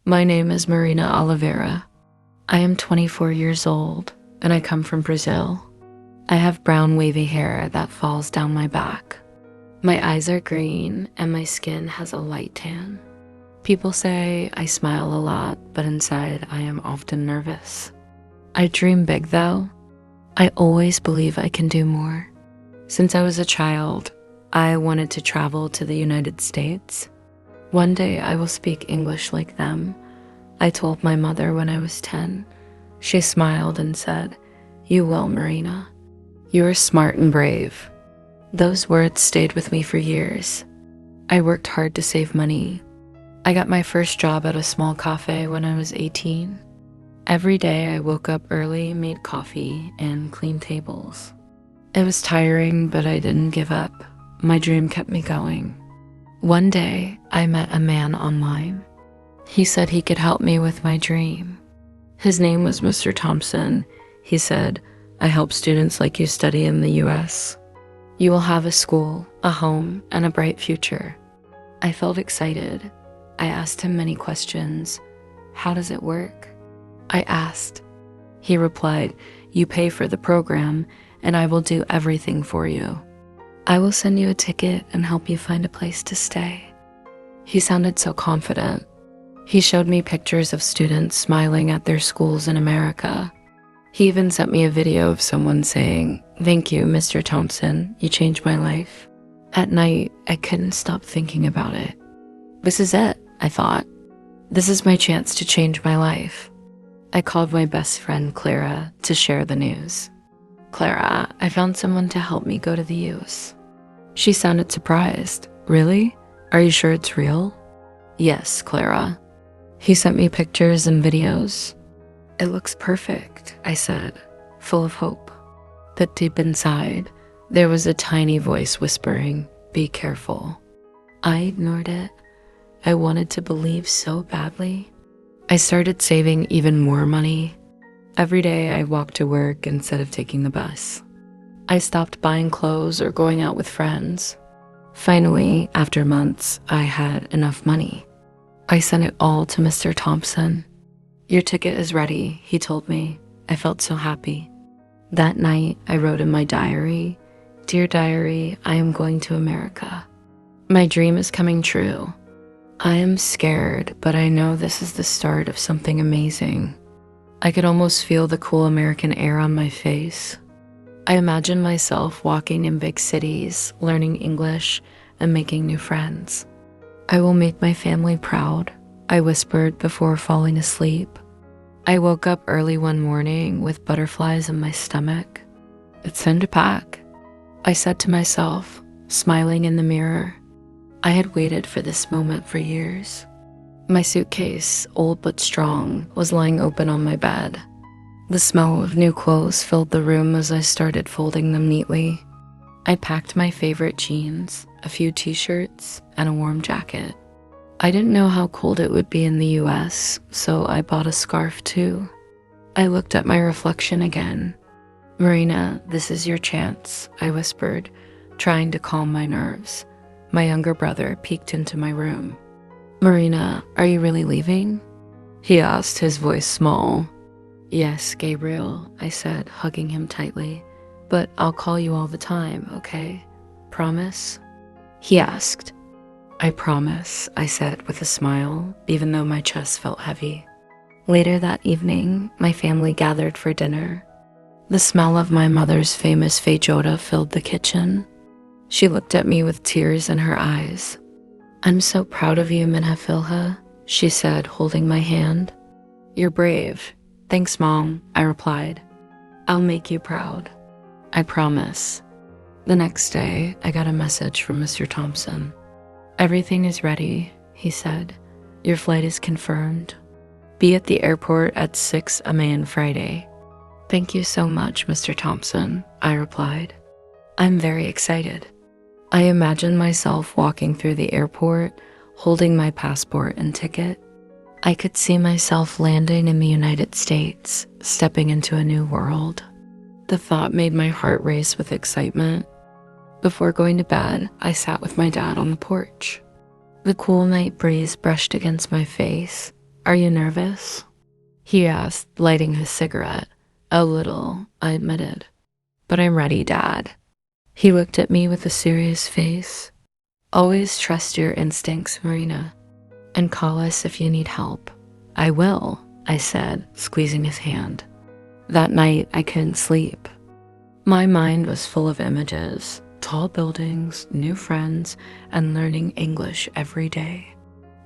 My name is Marina Oliveira. I am 24 years old and I come from Brazil. I have brown wavy hair that falls down my back. My eyes are green and my skin has a light tan. People say I smile a lot, but inside I am often nervous. I dream big though. I always believe I can do more. Since I was a child, I wanted to travel to the United States. One day I will speak English like them, I told my mother when I was 10. She smiled and said, "You will, Marina. You are smart and brave." Those words stayed with me for years. I worked hard to save money. I got my first job at a small cafe when I was 18. Every day I woke up early, made coffee, and cleaned tables. It was tiring, but I didn't give up. My dream kept me going. One day, I met a man online. He said he could help me with my dream. His name was Mr. Thompson. He said, "I help students like you study in the US. You will have a school, a home, and a bright future." I felt excited. I asked him many questions. "How does it work?" I asked. He replied, "You pay for the program, and I will do everything for you. I will send you a ticket and help you find a place to stay." He sounded so confident. He showed me pictures of students smiling at their schools in America. He even sent me a video of someone saying, "Thank you, Mr. Thompson, you changed my life." At night, I couldn't stop thinking about it. This is it, I thought. This is my chance to change my life. I called my best friend, Clara, to share the news. "Clara, I found someone to help me go to the US." She sounded surprised. "Really? Are you sure it's real?" "Yes, Clara." He sent me pictures and videos. "It looks perfect," I said, full of hope. But deep inside, there was a tiny voice whispering, "Be careful." I ignored it. I wanted to believe so badly. I started saving even more money. Every day I walked to work instead of taking the bus. I stopped buying clothes or going out with friends. Finally, after months, I had enough money. I sent it all to Mr. Thompson. "Your ticket is ready," he told me. I felt so happy. That night, I wrote in my diary, "Dear diary, I am going to America. My dream is coming true. I am scared, but I know this is the start of something amazing." I could almost feel the cool American air on my face. I imagined myself walking in big cities, learning English, and making new friends. "I will make my family proud," I whispered before falling asleep. I woke up early one morning with butterflies in my stomach. "It's time to pack," I said to myself, smiling in the mirror. I had waited for this moment for years. My suitcase, old but strong, was lying open on my bed. The smell of new clothes filled the room as I started folding them neatly. I packed my favorite jeans, a few t-shirts, and a warm jacket. I didn't know how cold it would be in the US, so I bought a scarf too. I looked at my reflection again. "Marina, this is your chance," I whispered, trying to calm my nerves. My younger brother peeked into my room. "Marina, are you really leaving?" he asked, his voice small. "Yes, Gabriel," I said, hugging him tightly. "But I'll call you all the time, okay? Promise?" He asked. "I promise," I said with a smile, even though my chest felt heavy. Later that evening, my family gathered for dinner. The smell of my mother's famous feijoada filled the kitchen. She looked at me with tears in her eyes. "I'm so proud of you, Minhafilha," she said, holding my hand. "You're brave." "Thanks, Mom," I replied. "I'll make you proud. I promise." The next day, I got a message from Mr. Thompson. "Everything is ready," he said. "Your flight is confirmed. Be at the airport at 6 a.m. Friday." "Thank you so much, Mr. Thompson," I replied. I'm very excited. I imagine myself walking through the airport, holding my passport and ticket. I could see myself landing in the United States, stepping into a new world. The thought made my heart race with excitement. Before going to bed, I sat with my dad on the porch. The cool night breeze brushed against my face. Are you nervous? He asked, lighting his cigarette. A little, I admitted. But I'm ready, Dad. He looked at me with a serious face. Always trust your instincts, Marina, and call us if you need help. I will, I said, squeezing his hand. That night, I couldn't sleep. My mind was full of images, tall buildings, new friends, and learning English every day.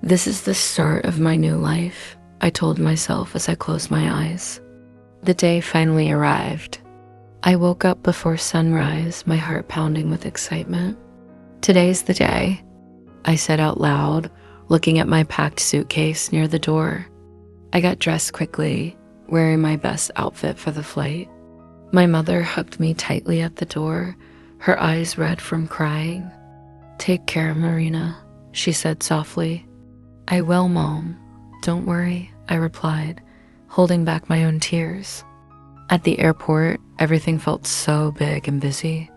This is the start of my new life, I told myself as I closed my eyes. The day finally arrived. I woke up before sunrise, my heart pounding with excitement. Today's the day, I said out loud, looking at my packed suitcase near the door. I got dressed quickly, wearing my best outfit for the flight. My mother hugged me tightly at the door, her eyes red from crying. Take care, Marina, she said softly. I will, Mom. Don't worry, I replied, holding back my own tears. At the airport, everything felt so big and busy.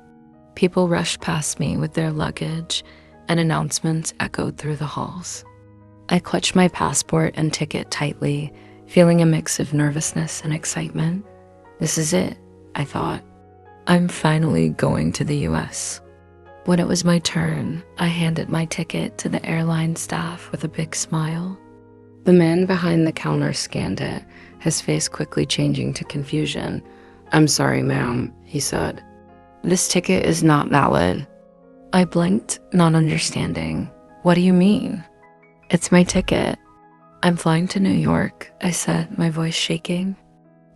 People rushed past me with their luggage, and announcements echoed through the halls. I clutched my passport and ticket tightly, feeling a mix of nervousness and excitement. This is it, I thought. I'm finally going to the US. When it was my turn, I handed my ticket to the airline staff with a big smile. The man behind the counter scanned it, his face quickly changing to confusion. I'm sorry, ma'am, he said. This ticket is not valid. I blinked, not understanding. What do you mean? It's my ticket. I'm flying to New York, I said, my voice shaking.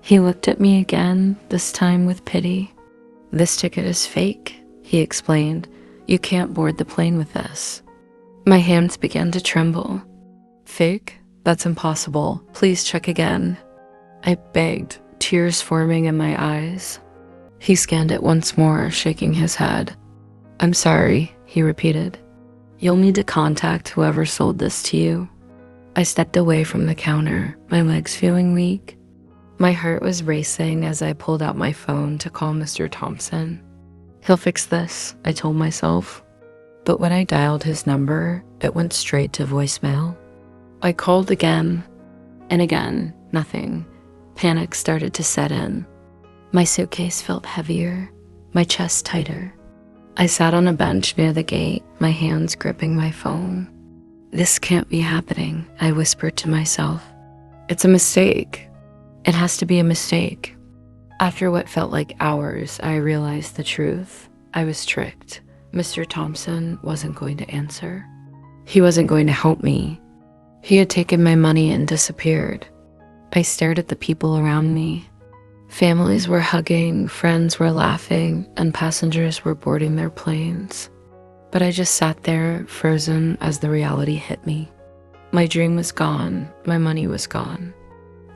He looked at me again, this time with pity. This ticket is fake, he explained. You can't board the plane with this. My hands began to tremble. Fake? That's impossible. Please check again. I begged, tears forming in my eyes. He scanned it once more, shaking his head. I'm sorry, he repeated. You'll need to contact whoever sold this to you. I stepped away from the counter, my legs feeling weak. My heart was racing as I pulled out my phone to call Mr. Thompson. He'll fix this, I told myself. But when I dialed his number, it went straight to voicemail. I called again, and again, nothing. Panic started to set in. My suitcase felt heavier, my chest tighter. I sat on a bench near the gate, my hands gripping my phone. This can't be happening, I whispered to myself. It's a mistake. It has to be a mistake. After what felt like hours, I realized the truth. I was tricked. Mr. Thompson wasn't going to answer. He wasn't going to help me. He had taken my money and disappeared. I stared at the people around me. Families were hugging, friends were laughing, and passengers were boarding their planes. But I just sat there, frozen as the reality hit me. My dream was gone, my money was gone.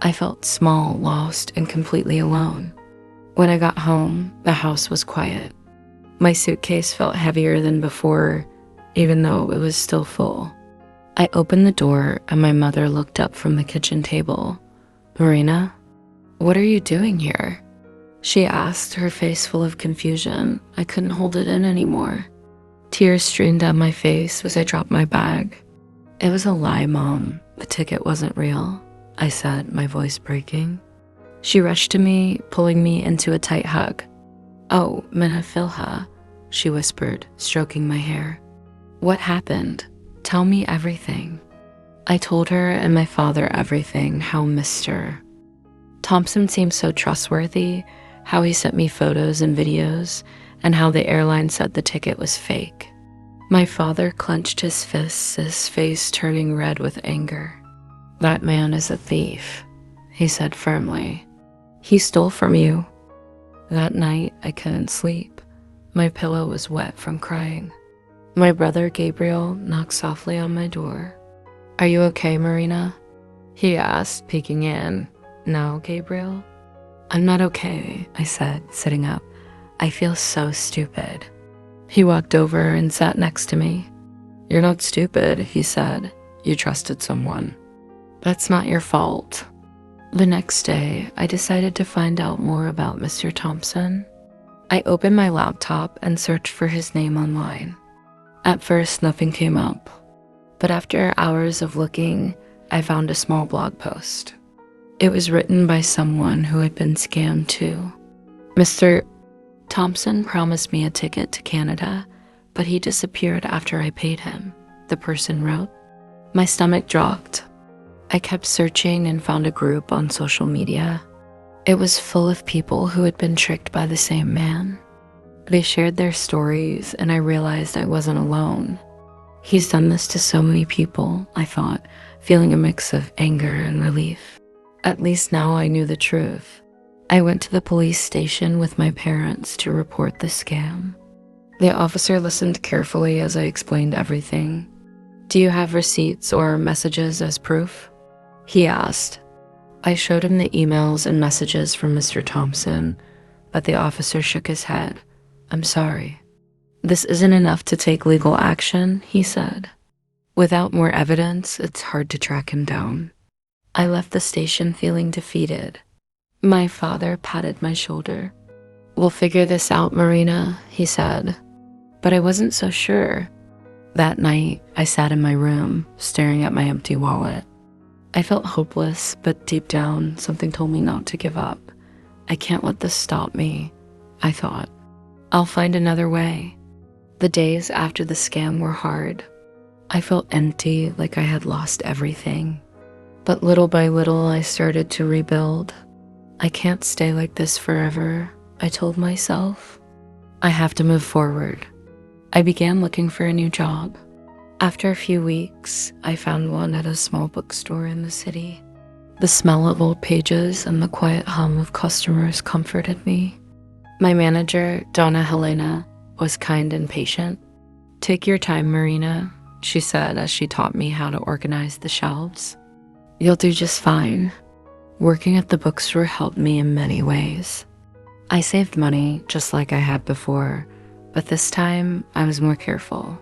I felt small, lost, and completely alone. When I got home, the house was quiet. My suitcase felt heavier than before, even though it was still full. I opened the door and my mother looked up from the kitchen table. Marina, what are you doing here? She asked, her face full of confusion. I couldn't hold it in anymore. Tears streamed down my face as I dropped my bag. It was a lie, Mom. The ticket wasn't real, I said, my voice breaking. She rushed to me, pulling me into a tight hug. Oh, Minha Filha, she whispered, stroking my hair. What happened? Tell me everything. I told her and my father everything, how Mr. Thompson seemed so trustworthy, how he sent me photos and videos, and how the airline said the ticket was fake. My father clenched his fists, his face turning red with anger. That man is a thief, he said firmly. He stole from you. That night, I couldn't sleep. My pillow was wet from crying. My brother Gabriel knocked softly on my door. Are you okay, Marina? He asked, peeking in. No, Gabriel? I'm not okay, I said, sitting up. I feel so stupid. He walked over and sat next to me. You're not stupid, he said. You trusted someone. That's not your fault. The next day, I decided to find out more about Mr. Thompson. I opened my laptop and searched for his name online. At first, nothing came up. But after hours of looking, I found a small blog post. It was written by someone who had been scammed too. Mr. Thompson promised me a ticket to Canada, but he disappeared after I paid him, the person wrote. My stomach dropped. I kept searching and found a group on social media. It was full of people who had been tricked by the same man. They shared their stories, and I realized I wasn't alone. He's done this to so many people, I thought, feeling a mix of anger and relief. At least now I knew the truth. I went to the police station with my parents to report the scam. The officer listened carefully as I explained everything. "Do you have receipts or messages as proof?" he asked. I showed him the emails and messages from Mr. Thompson, but the officer shook his head. "I'm sorry. This isn't enough to take legal action," he said. "Without more evidence, it's hard to track him down." I left the station feeling defeated. My father patted my shoulder. "We'll figure this out, Marina," he said. But I wasn't so sure. That night, I sat in my room, staring at my empty wallet. I felt hopeless, but deep down, something told me not to give up. I can't let this stop me, I thought. I'll find another way. The days after the scam were hard. I felt empty, like I had lost everything. But little by little, I started to rebuild. I can't stay like this forever, I told myself. I have to move forward. I began looking for a new job. After a few weeks, I found one at a small bookstore in the city. The smell of old pages and the quiet hum of customers comforted me. My manager, Donna Helena, was kind and patient. "Take your time, Marina," she said as she taught me how to organize the shelves. "You'll do just fine." Working at the bookstore helped me in many ways. I saved money just like I had before, but this time I was more careful.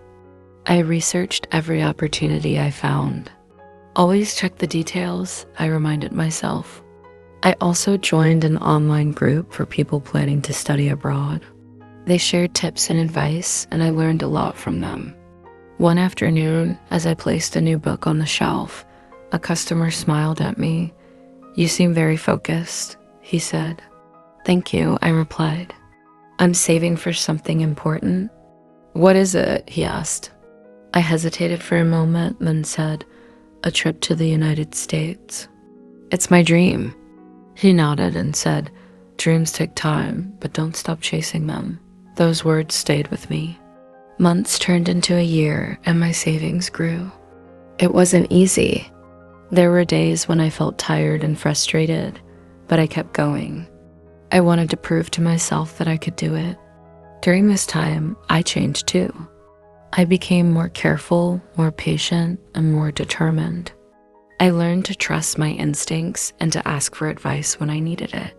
I researched every opportunity I found. "Always check the details," I reminded myself. I also joined an online group for people planning to study abroad. They shared tips and advice, and I learned a lot from them. One afternoon, as I placed a new book on the shelf, a customer smiled at me. "You seem very focused," he said. "Thank you," I replied. "I'm saving for something important." "What is it?" he asked. I hesitated for a moment, then said, "A trip to the United States." "It's my dream." He nodded and said, "Dreams take time, but don't stop chasing them." Those words stayed with me. Months turned into a year, and my savings grew. It wasn't easy. There were days when I felt tired and frustrated, but I kept going. I wanted to prove to myself that I could do it. During this time, I changed too. I became more careful, more patient, and more determined. I learned to trust my instincts and to ask for advice when I needed it.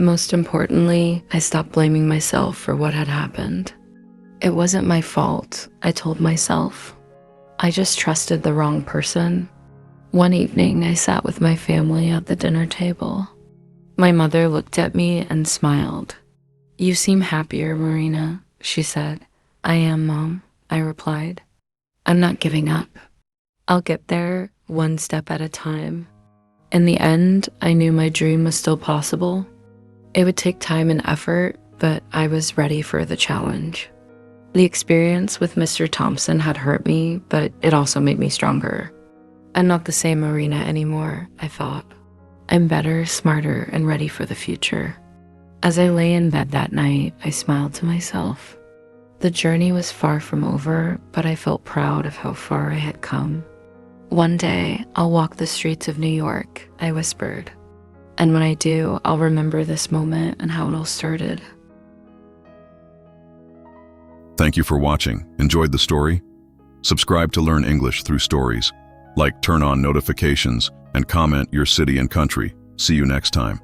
Most importantly, I stopped blaming myself for what had happened. It wasn't my fault, I told myself. I just trusted the wrong person. One evening, I sat with my family at the dinner table. My mother looked at me and smiled. "You seem happier, Marina," she said. "I am, Mom," I replied. "I'm not giving up. I'll get there one step at a time." In the end, I knew my dream was still possible. It would take time and effort, but I was ready for the challenge. The experience with Mr. Thompson had hurt me, but it also made me stronger. I'm not the same Marina anymore, I thought. I'm better, smarter, and ready for the future. As I lay in bed that night, I smiled to myself. The journey was far from over, but I felt proud of how far I had come. "One day, I'll walk the streets of New York," I whispered. "And when I do, I'll remember this moment and how it all started." Thank you for watching. Enjoyed the story? Subscribe to learn English through stories. Like, turn on notifications, and comment your city and country. See you next time.